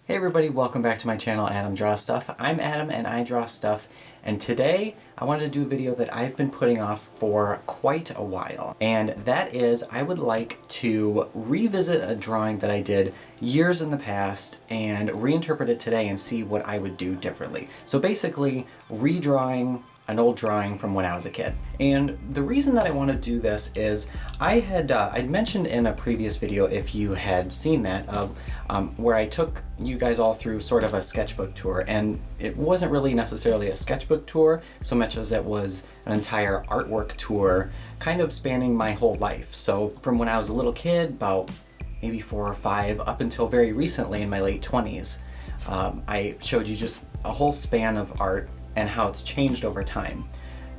Hey everybody, welcome back to my channel, Adam Draws Stuff. I'm Adam and I draw stuff, and today I wanted to do a video that I've been putting off for quite a while. And that is, I would like to revisit a drawing that I did years in the past and reinterpret it today and see what I would do differently. So basically, redrawing an old drawing from when I was a kid. And the reason that I want to do this is I'd mentioned in a previous video, if you had seen that, where I took you guys all through sort of a sketchbook tour, and it wasn't really necessarily a sketchbook tour so much as it was an entire artwork tour kind of spanning my whole life. So from when I was a little kid, about maybe 4 or 5, up until very recently in my late 20s, I showed you just a whole span of art and how it's changed over time.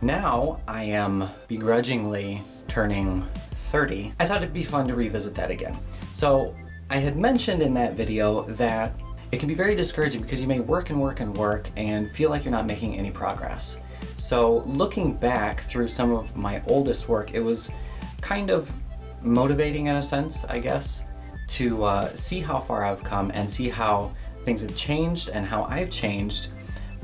Now I am begrudgingly turning 30. I thought it'd be fun to revisit that again. So I had mentioned in that video that it can be very discouraging because you may work and work and work and feel like you're not making any progress. So looking back through some of my oldest work, it was kind of motivating in a sense, I guess, to see how far I've come and see how things have changed and how I've changed.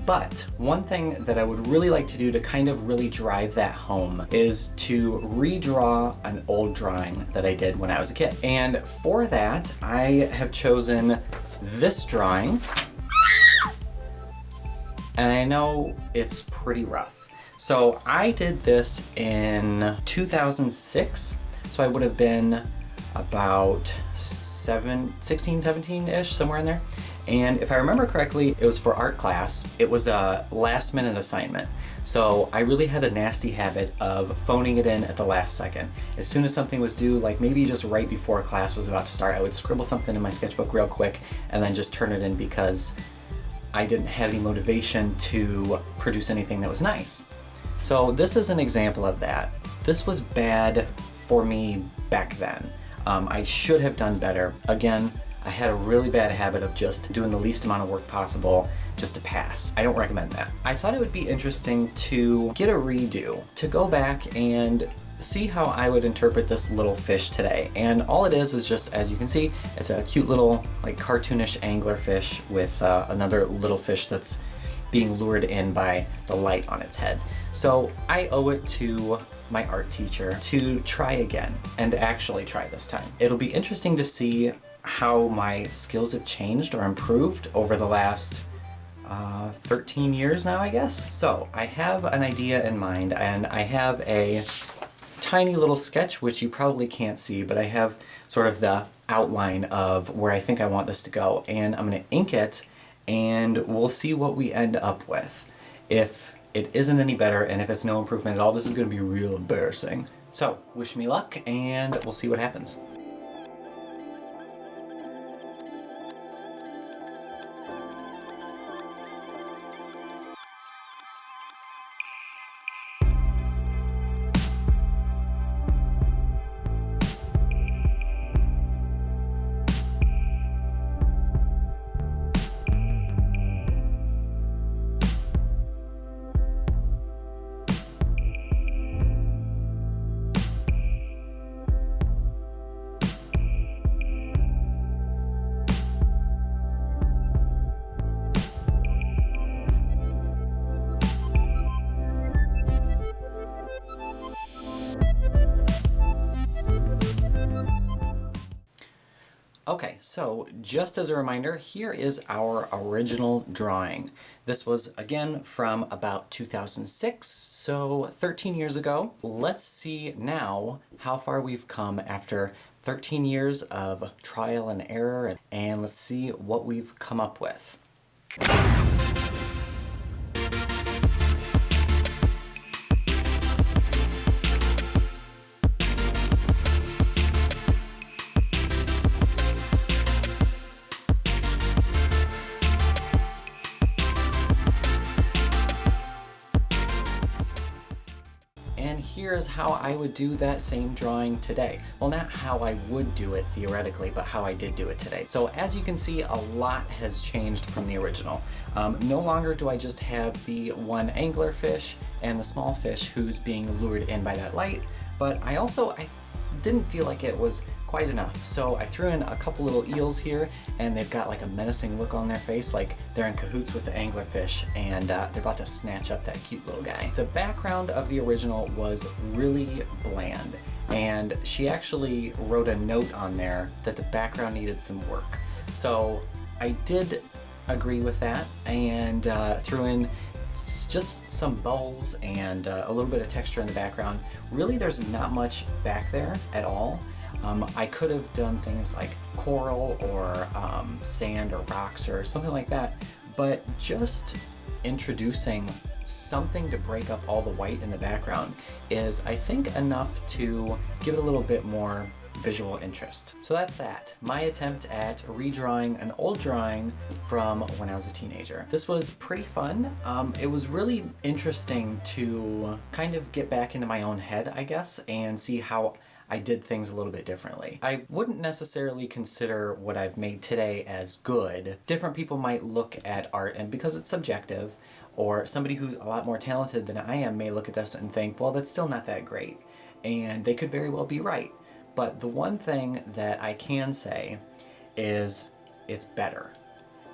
But one thing that I would really like to do to kind of really drive that home is to redraw an old drawing that I did when I was a kid. And for that, I have chosen this drawing. And I know it's pretty rough. So I did this in 2006. So I would have been about 16, 17-ish, somewhere in there. And if I remember correctly, it was for art class. It was a last minute assignment. So I really had a nasty habit of phoning it in at the last second. As soon as something was due, like maybe just right before class was about to start, I would scribble something in my sketchbook real quick and then just turn it in because I didn't have any motivation to produce anything that was nice. So this is an example of that. This was bad for me back then. I should have done better. Again, I had a really bad habit of just doing the least amount of work possible just to pass. I don't recommend that. I thought it would be interesting to get a redo, to go back and see how I would interpret this little fish today. And all it is just, as you can see, it's a cute little like cartoonish angler fish with another little fish that's being lured in by the light on its head. So I owe it to my art teacher to try again and actually try this time. It'll be interesting to see how my skills have changed or improved over the last 13 years now, I guess. So I have an idea in mind, and I have a tiny little sketch, which you probably can't see, but I have sort of the outline of where I think I want this to go, and I'm gonna ink it, and we'll see what we end up with. If it isn't any better, and if it's no improvement at all, this is gonna be real embarrassing. So wish me luck, and we'll see what happens. Okay, so just as a reminder, here is our original drawing. This was, again, from about 2006, so 13 years ago. Let's see now how far we've come after 13 years of trial and error, and let's see what we've come up with. And here's how I would do that same drawing today. Well, not how I would do it theoretically, but how I did do it today. So as you can see, a lot has changed from the original. No longer do I just have the one angler fish and the small fish who's being lured in by that light, but I didn't feel like it was quite enough. So I threw in a couple little eels here, and they've got like a menacing look on their face, like they're in cahoots with the anglerfish, and they're about to snatch up that cute little guy. The background of the original was really bland, and she actually wrote a note on there that the background needed some work. So I did agree with that, and threw in just some bubbles and a little bit of texture in the background. Really, there's not much back there at all. I could have done things like coral or sand or rocks or something like that, but just introducing something to break up all the white in the background is, I think, enough to give it a little bit more visual interest. So that's that. My attempt at redrawing an old drawing from when I was a teenager. This was pretty fun. It was really interesting to kind of get back into my own head, I guess, and see how I did things a little bit differently. I wouldn't necessarily consider what I've made today as good. Different people might look at art, and because it's subjective, or somebody who's a lot more talented than I am may look at this and think, well, that's still not that great. And they could very well be right. But the one thing that I can say is it's better.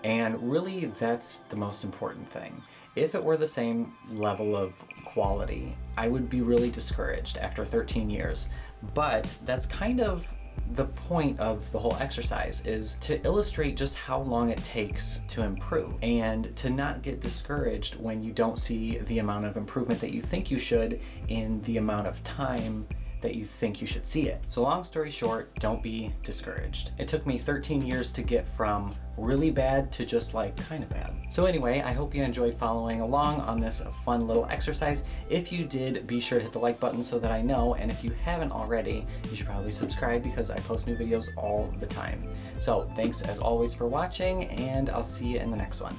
And really, that's the most important thing. If it were the same level of quality, I would be really discouraged after 13 years. But that's kind of the point of the whole exercise, is to illustrate just how long it takes to improve, and to not get discouraged when you don't see the amount of improvement that you think you should in the amount of time that you think you should see it. So long story short, don't be discouraged. It took me 13 years to get from really bad to just like kind of bad. So anyway, I hope you enjoyed following along on this fun little exercise. If you did, be sure to hit the like button so that I know, and if you haven't already, you should probably subscribe because I post new videos all the time. So thanks as always for watching, and I'll see you in the next one.